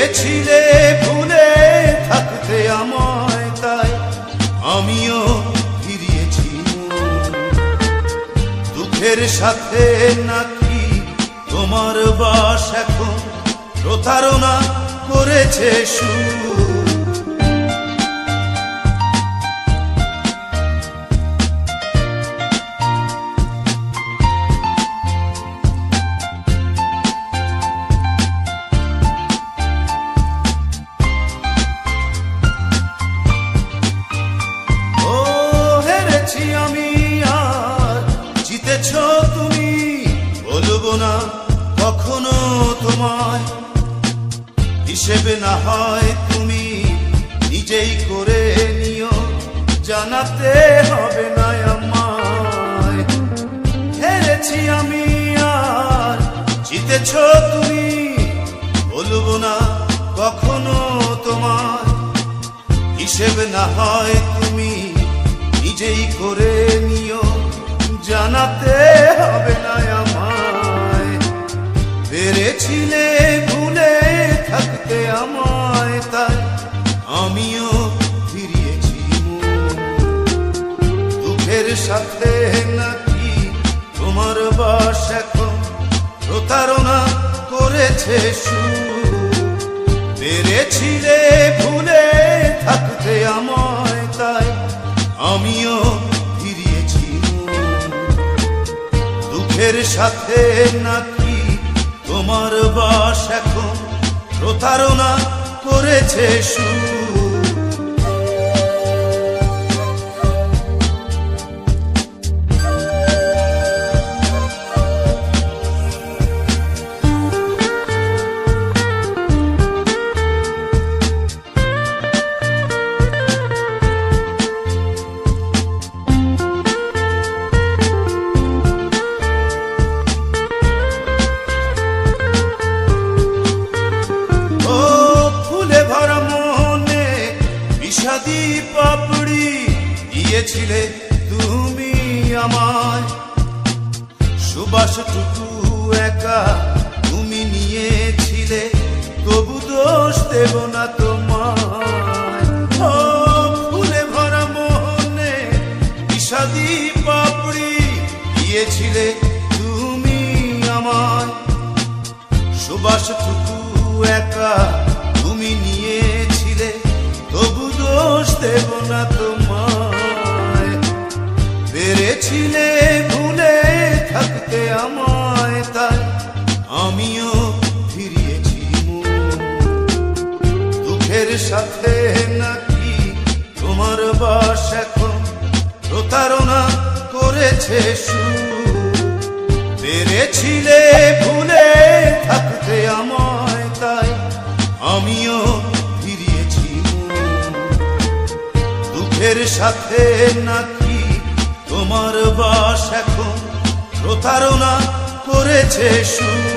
পেরেছিলে ভুলে থাকতে আমায়, তাই আমিও ফিরিয়েছি দুঃখের সাথে। নাকি তোমার বাস এখন প্রতারণা করেছে সুর? আমি আর জিতেছ তুমি, বলবো না কখনো তোমায়। হিসেবে না হয় তুমি নিজেই করে নিও, জানাতে হবে না আমায়। হেরেছি আমি আর জিতেছ তুমি, বলবো না কখনো তোমায়। হিসেবে না হয় তুমি নিজেই করে নিও, জানাতে হবে না আমায়। পেরেছিলে ভুলে থাকতে আমায়, তাই আমিও ফিরিয়েছি দুঃখের সাথে। নাকি তোমার বাস এখন প্রতারণা করেছে সুর? পেরেছিলে ভুলে থাকতে আমায়, তাই আমিও ফিরিয়েছি দুঃখের সাথে। নাকি তোমার বাস এখন প্রতারণা করেছে সুর? বিষাদী পাপড়ি দিয়েছিলে তুমি আমায়, সুবাসটুকু একা তুমি নিয়েছিলে, তবু দোষ দেব না তোমায়। ফুলে ভরা মোহনে বিষাদী পাপড়ি দিয়েছিলে তুমি আমায়, সুবাসটুকু একা তুমি নিয়েছিলে, তবু দোষ দেব না তোমায়। পেরেছিলে ভুলে থাকতে আমায়, তাই আমিও ফিরিয়েছি দুঃখের সাথে। নাকি তোমার বাস এখন প্রতারণা করেছে সুর? পেরেছিলে ভুলে থাকতে আমায়, তাই আমিও ফিরিয়েছি দুঃখের সাথে। নাকি তোমার বাস এখন প্রতারণা করেছে সুর?